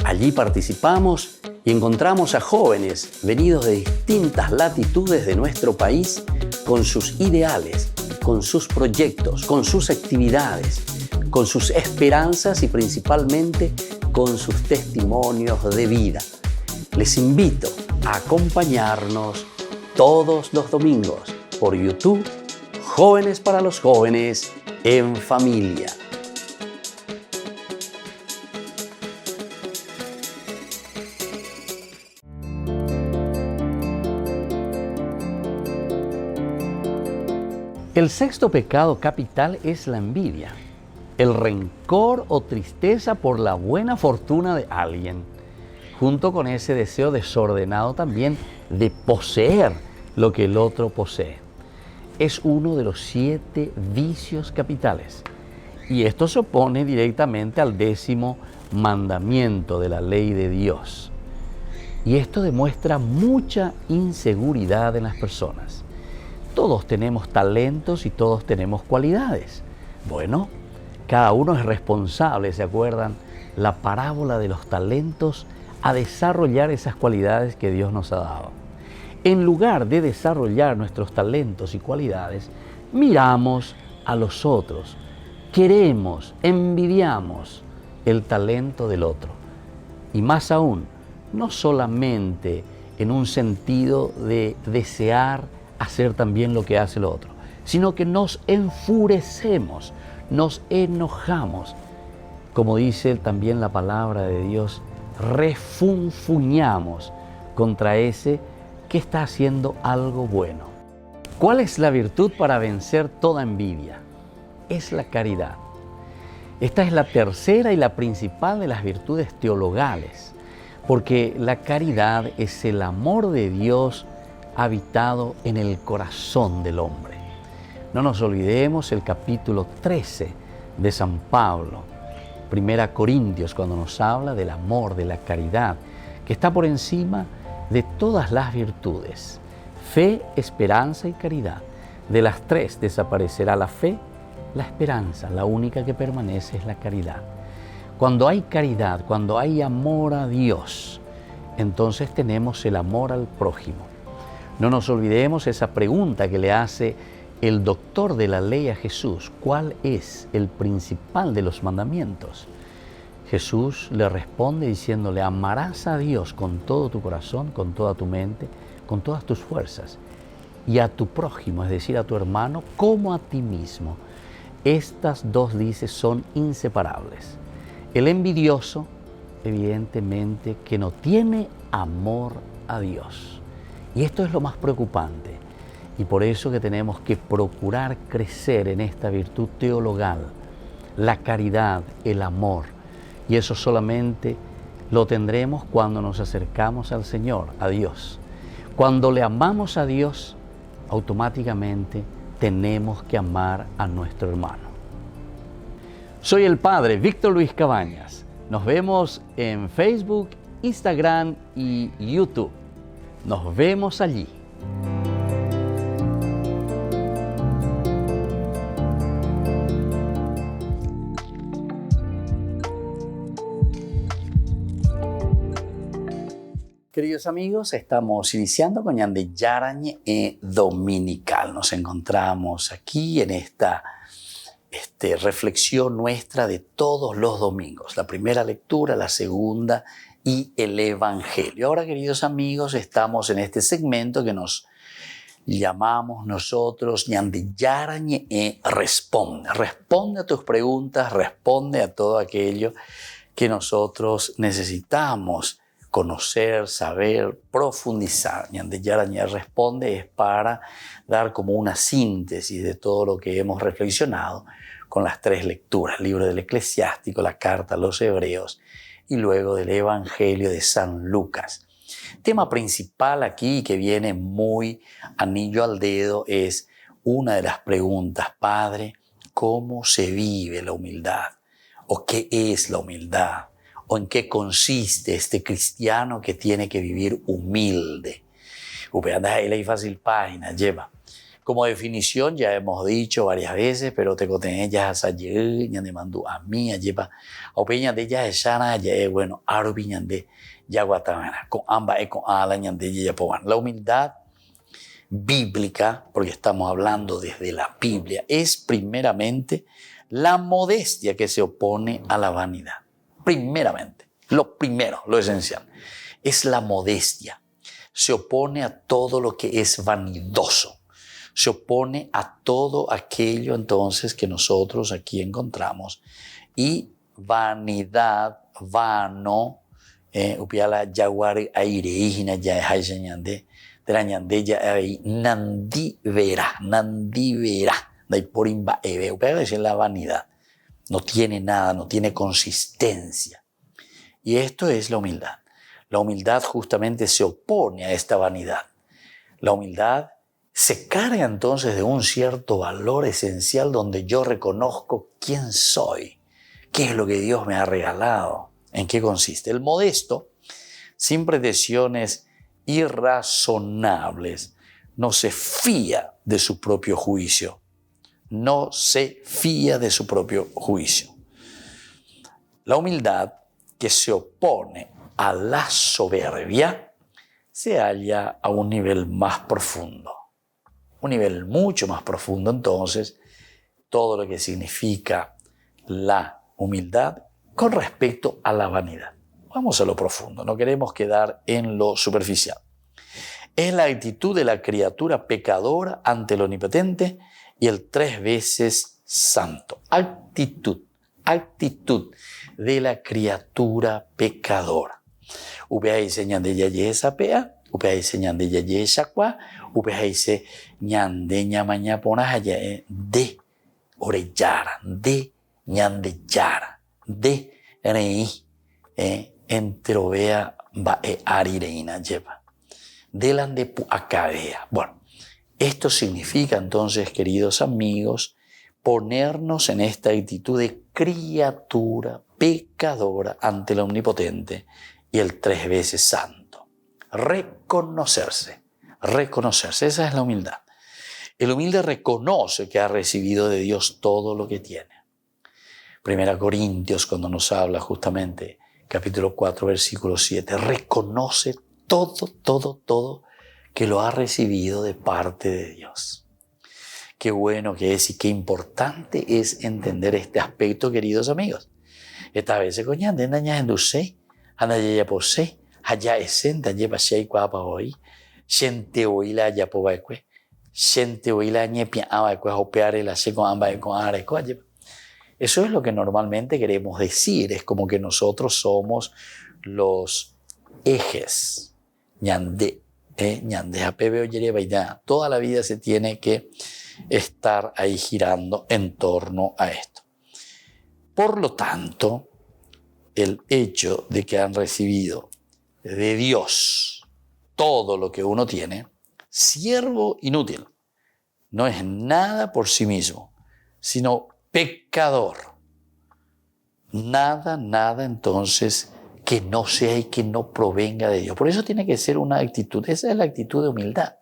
Allí participamos y encontramos a jóvenes venidos de distintas latitudes de nuestro país con sus ideales, con sus proyectos, con sus actividades, con sus esperanzas y principalmente con sus testimonios de vida. Les invito a acompañarnos todos los domingos por YouTube, Jóvenes para los Jóvenes en Familia. El sexto pecado capital es la envidia, el rencor o tristeza por la buena fortuna de alguien, junto con ese deseo desordenado también de poseer lo que el otro posee. Es uno de los 7 vicios capitales y esto se opone directamente al 10º mandamiento de la ley de Dios. Y esto demuestra mucha inseguridad en las personas. Todos tenemos talentos y todos tenemos cualidades. Bueno, cada uno es responsable, ¿se acuerdan? La parábola de los talentos a desarrollar esas cualidades que Dios nos ha dado. En lugar de desarrollar nuestros talentos y cualidades, miramos a los otros, queremos, envidiamos el talento del otro. Y más aún, no solamente en un sentido de desear hacer también lo que hace el otro, sino que nos enfurecemos, nos enojamos. Como dice también la palabra de Dios, refunfuñamos contra ese que está haciendo algo bueno. ¿Cuál es la virtud para vencer toda envidia? Es la caridad. Esta es la tercera y la principal de las virtudes teologales, porque la caridad es el amor de Dios habitado en el corazón del hombre. No nos olvidemos el capítulo 13 de San Pablo, 1 Corintios, cuando nos habla del amor, de la caridad, que está por encima de todas las virtudes. Fe, esperanza y caridad. De las tres desaparecerá la fe, la esperanza. La única que permanece es la caridad. Cuando hay caridad, cuando hay amor a Dios, entonces tenemos el amor al prójimo. No nos olvidemos esa pregunta que le hace el doctor de la ley a Jesús. ¿Cuál es el principal de los mandamientos? Jesús le responde diciéndole: amarás a Dios con todo tu corazón, con toda tu mente, con todas tus fuerzas, y a tu prójimo, es decir, a tu hermano, como a ti mismo. Estas dos, dice, son inseparables. El envidioso, evidentemente, que no tiene amor a Dios. Y esto es lo más preocupante. Y por eso que tenemos que procurar crecer en esta virtud teologal, la caridad, el amor. Y eso solamente lo tendremos cuando nos acercamos al Señor, a Dios. Cuando le amamos a Dios, automáticamente tenemos que amar a nuestro hermano. Soy el Padre Víctor Luis Cabañas. Nos vemos en Facebook, Instagram y YouTube. Nos vemos allí. Queridos amigos, estamos iniciando con Ñande Yarañe Dominical. Nos encontramos aquí en esta reflexión nuestra de todos los domingos. La primera lectura, la segunda y el Evangelio. Ahora, queridos amigos, estamos en este segmento que nos llamamos nosotros Ñande Yarañe Responde. Responde a tus preguntas, responde a todo aquello que nosotros necesitamos conocer, saber, profundizar. Ñande Yarañe Responde es para dar como una síntesis de todo lo que hemos reflexionado con las tres lecturas, el libro del Eclesiástico, la carta a los Hebreos y luego del Evangelio de San Lucas. Tema principal aquí que viene muy anillo al dedo es una de las preguntas: Padre, ¿cómo se vive la humildad? ¿O qué es la humildad? ¿O en qué consiste este cristiano que tiene que vivir humilde? Fácil página lleva. Como definición ya hemos dicho varias veces, pero te conté ya a ñande mandó a mí lleva opeña de ya shana ya bueno arubiñan de ya guatamana con amba con ala ñande ya poban. La humildad bíblica, porque estamos hablando desde la Biblia, es primeramente la modestia que se opone a la vanidad. Primeramente, lo primero, lo esencial, es la modestia. Se opone a todo lo que es vanidoso. Se opone a todo aquello entonces que nosotros aquí encontramos. Y vanidad, vano, upiala yaguari aire, hijina ya hayñande, de la ñande ya ahí, nandi vera, de por imba eve, upiala es la vanidad. No tiene nada, no tiene consistencia. Y esto es la humildad. La humildad justamente se opone a esta vanidad. La humildad se carga entonces de un cierto valor esencial donde yo reconozco quién soy, qué es lo que Dios me ha regalado, en qué consiste. El modesto, sin pretensiones irrazonables, no se fía de su propio juicio. No se fía de su propio juicio. La humildad que se opone a la soberbia se halla a un nivel más profundo. Un nivel mucho más profundo, entonces, todo lo que significa la humildad con respecto a la vanidad. Vamos a lo profundo, no queremos quedar en lo superficial. Es la actitud de la criatura pecadora ante el Omnipotente y el 3 veces santo. Actitud de la criatura pecadora. Upea dice ñande yaye sapea, upea dice ñande yaye shakwa, upea dice ñande ñamaña pona de orellara, de ñande yara, de rei, entrovea va e arireina lleva. Delante pu acabea. Bueno, esto significa entonces, queridos amigos, ponernos en esta actitud de criatura pecadora ante el Omnipotente y el 3 veces santo. Reconocerse, esa es la humildad. El humilde reconoce que ha recibido de Dios todo lo que tiene. 1 Corintios, cuando nos habla justamente, capítulo 4, versículo 7, reconoce todo que lo ha recibido de parte de Dios. Qué bueno que es y qué importante es entender este aspecto, queridos amigos. Esta vez se coñan de naña en dulce, anda ya por se, allá esenta lleva shei guapa hoy, gente oíla ya por baikue, gente oíla ñepia abaikue hopeare la se con amba con are coye. Eso es lo que normalmente queremos decir, es como que nosotros somos los ejes, ñande, ñande apebe oyere ya. Toda la vida se tiene que estar ahí girando en torno a esto. Por lo tanto, el hecho de que han recibido de Dios todo lo que uno tiene, siervo inútil, no es nada por sí mismo, sino pecador. Nada entonces que no sea y que no provenga de Dios. Por eso tiene que ser una actitud, esa es la actitud de humildad.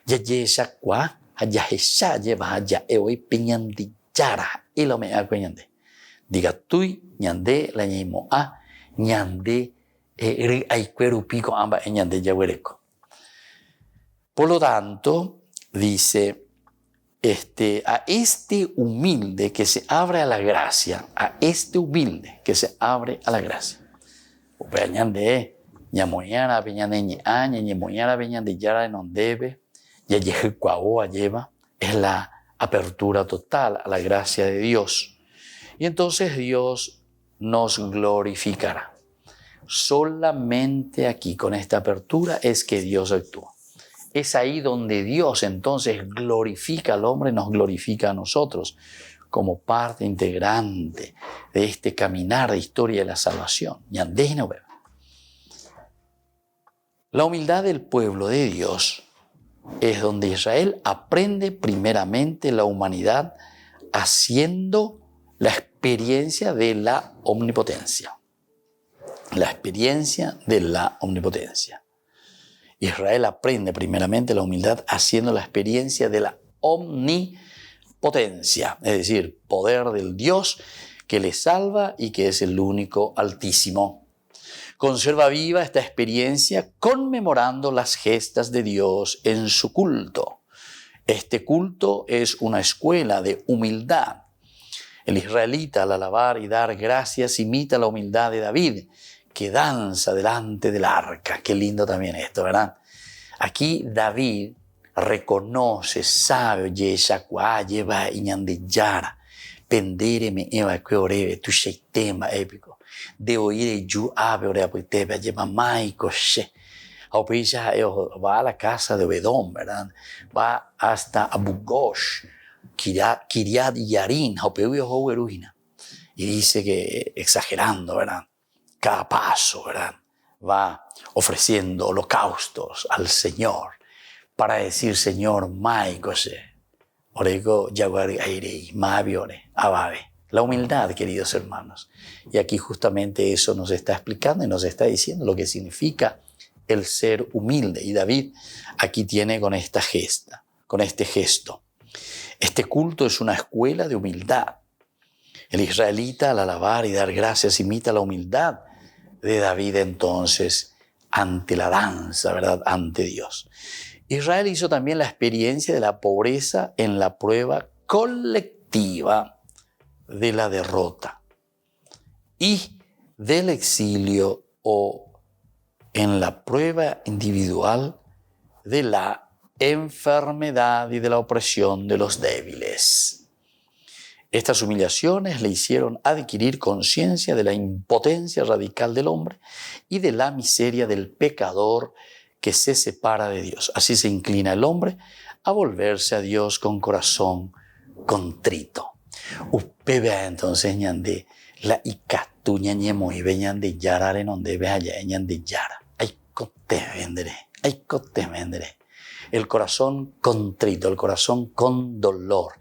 Ya yesha kwa, ya esa lleva ya hoy piñandi yara y lo me acuñande. Diga tuy ñande la ñimo a ñande ay cuero pico amba ñande yaguereco. Por lo tanto, dice a este humilde que se abre a la gracia, a este humilde que se abre a la gracia. Peñande ñamoñana peñande ñaña ñamoñana peñande yara non debe ya yehuaoa lleva es la apertura total a la gracia de Dios. Y entonces Dios nos glorificará. Solamente aquí, con esta apertura, es que Dios actúa. Es ahí donde Dios entonces glorifica al hombre, nos glorifica a nosotros como parte integrante de este caminar de historia de la salvación. La humildad del pueblo de Dios es donde Israel aprende primeramente la humanidad haciendo la experiencia de la omnipotencia. La experiencia de la omnipotencia. Israel aprende primeramente la humildad haciendo la experiencia de la omnipotencia, es decir, poder del Dios que le salva y que es el único Altísimo. Conserva viva esta experiencia conmemorando las gestas de Dios en su culto. Este culto es una escuela de humildad. El israelita al alabar y dar gracias imita la humildad de David, que danza delante del arca. Qué lindo también esto, ¿verdad? Aquí David reconoce, sabe, oye, shakwa, lleva iñandillara, pendereme, eva, que orebe, tu sheitema épico, de oír yu ave, orea, puitebe, lleva maico, she. Va a la casa de Obedón, ¿verdad? Va hasta Abugosh, Kiriat Yarin, y dice que, exagerando, ¿verdad? Cada paso, ¿verdad? Va ofreciendo holocaustos al Señor para decir, Señor, maikose, orego yaguari airei, mabiore, ababe. La humildad, queridos hermanos. Y aquí justamente eso nos está explicando y nos está diciendo lo que significa el ser humilde. Y David aquí tiene con esta gesta, con este gesto. Este culto es una escuela de humildad. El israelita al alabar y dar gracias imita la humildad de David entonces ante la danza, ¿verdad? Ante Dios. Israel hizo también la experiencia de la pobreza en la prueba colectiva de la derrota y del exilio o en la prueba individual de la enfermedad y de la opresión de los débiles. Estas humillaciones le hicieron adquirir conciencia de la impotencia radical del hombre y de la miseria del pecador que se separa de Dios. Así se inclina el hombre a volverse a Dios con corazón contrito. Uspebe entonces ñande La ikatu ñañe muy veñan de yara en donde ve allá ñan de yara. Ay cote vendré. El corazón contrito, el corazón con dolor,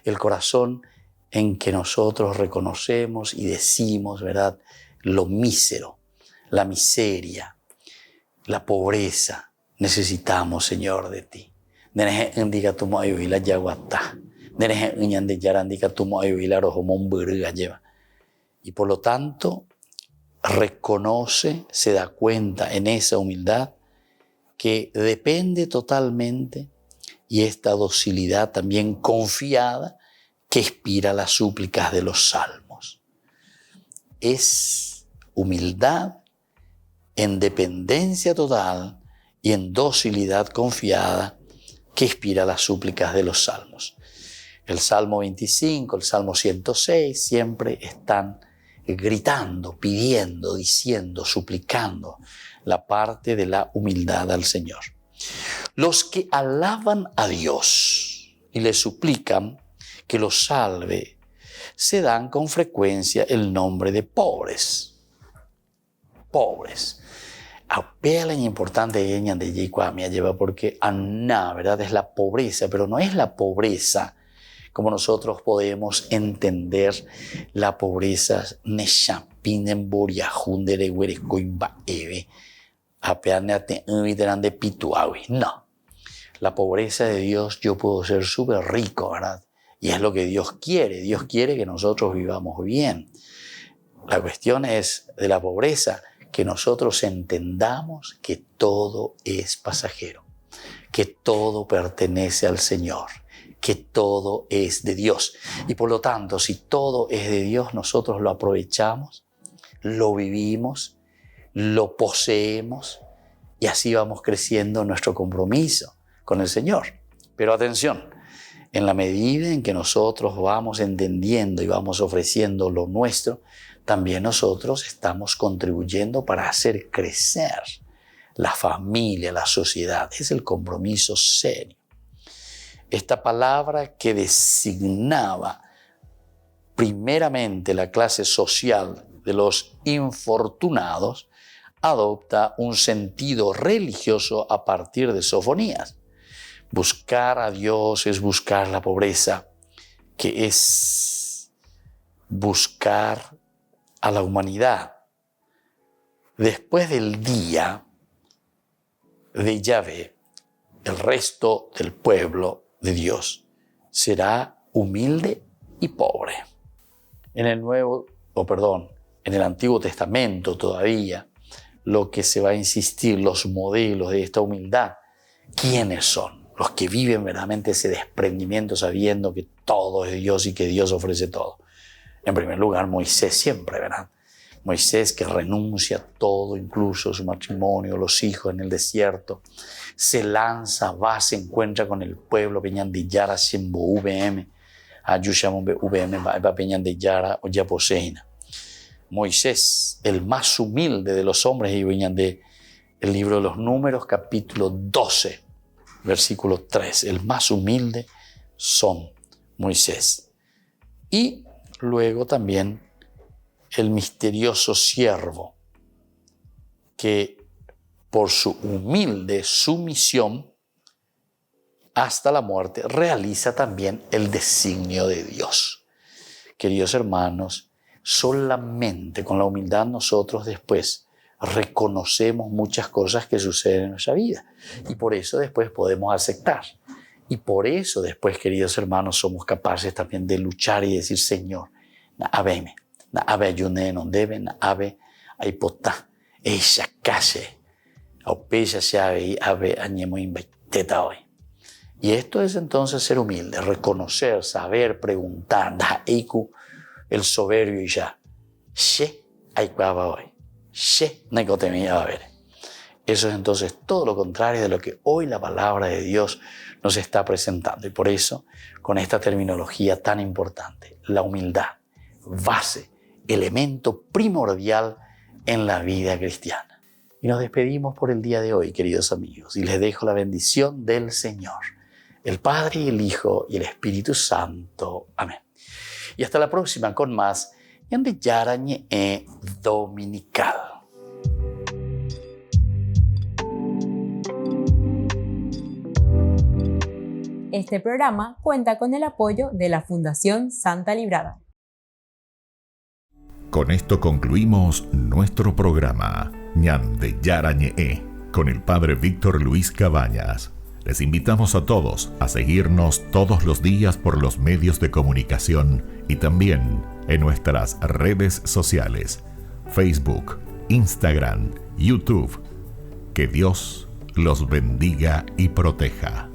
el corazón en que nosotros reconocemos y decimos, ¿verdad?, lo mísero, la miseria, la pobreza. Necesitamos, Señor, de ti. Y por lo tanto, reconoce, se da cuenta en esa humildad que depende totalmente, y esta docilidad también confiada que inspira las súplicas de los salmos. Es humildad en dependencia total y en docilidad confiada que inspira las súplicas de los salmos. El Salmo 25, el Salmo 106 siempre están gritando, pidiendo, diciendo, suplicando la parte de la humildad al Señor. Los que alaban a Dios y le suplican que los salve, se dan con frecuencia el nombre de pobres. Pobres. Apela en importante de Yicuamia lleva porque Aná, ¿verdad? Es la pobreza, pero no es la pobreza como nosotros podemos entender la pobreza neshapinen boriajundere huerecoimba eve apeaneate de pituawi. No. La pobreza de Dios, yo puedo ser súper rico, ¿verdad? Y es lo que Dios quiere. Dios quiere que nosotros vivamos bien. La cuestión es de la pobreza, que nosotros entendamos que todo es pasajero, que todo pertenece al Señor, que todo es de Dios. Y por lo tanto, si todo es de Dios, nosotros lo aprovechamos, lo vivimos, lo poseemos, y así vamos creciendo en nuestro compromiso con el Señor. Pero atención, en la medida en que nosotros vamos entendiendo y vamos ofreciendo lo nuestro, también nosotros estamos contribuyendo para hacer crecer la familia, la sociedad. Es el compromiso serio. Esta palabra que designaba primeramente la clase social de los infortunados, adopta un sentido religioso a partir de Sofonías. Buscar a Dios es buscar la pobreza, que es buscar a la humanidad. Después del día de Yahvé, el resto del pueblo de Dios será humilde y pobre. En el Antiguo Testamento todavía, lo que se va a insistir, los modelos de esta humildad, ¿quiénes son? Los que viven verdaderamente ese desprendimiento sabiendo que todo es Dios y que Dios ofrece todo. En primer lugar, Moisés siempre, ¿verdad? Moisés que renuncia a todo, incluso su matrimonio, los hijos en el desierto, se lanza, va, se encuentra con el pueblo, Peñan de Yara, Shembo VM, Ayusham VM, Peñan de Yara, Oyaposeina. Moisés, el más humilde de los hombres, y Peñan de el libro de los Números, capítulo 12, versículo 3. El más humilde son Moisés. Y luego también el misterioso siervo que por su humilde sumisión hasta la muerte realiza también el designio de Dios. Queridos hermanos, solamente con la humildad nosotros después reconocemos muchas cosas que suceden en nuestra vida y por eso después podemos aceptar. Y por eso después, queridos hermanos, somos capaces también de luchar y decir, Señor, abeme, abe ayuné no debe, abe aipotá, ella case, aupeya se abe añemo inveteta hoy. Y esto es entonces ser humilde, reconocer, saber, preguntar, da eiku, el soberbio y ya, she aikwaba hoy, she necotemía a ver. Eso es entonces todo lo contrario de lo que hoy la palabra de Dios nos está presentando. Y por eso, con esta terminología tan importante, la humildad, base, elemento primordial en la vida cristiana. Y nos despedimos por el día de hoy, queridos amigos, y les dejo la bendición del Señor, el Padre y el Hijo y el Espíritu Santo. Amén. Y hasta la próxima con más ñande yara ñe'ẽ dominical. Este programa cuenta con el apoyo de la Fundación Santa Librada. Con esto concluimos nuestro programa Ñande Yara Ñe'ẽ con el Padre Víctor Luis Cabañas. Les invitamos a todos a seguirnos todos los días por los medios de comunicación y también en nuestras redes sociales, Facebook, Instagram, YouTube. Que Dios los bendiga y proteja.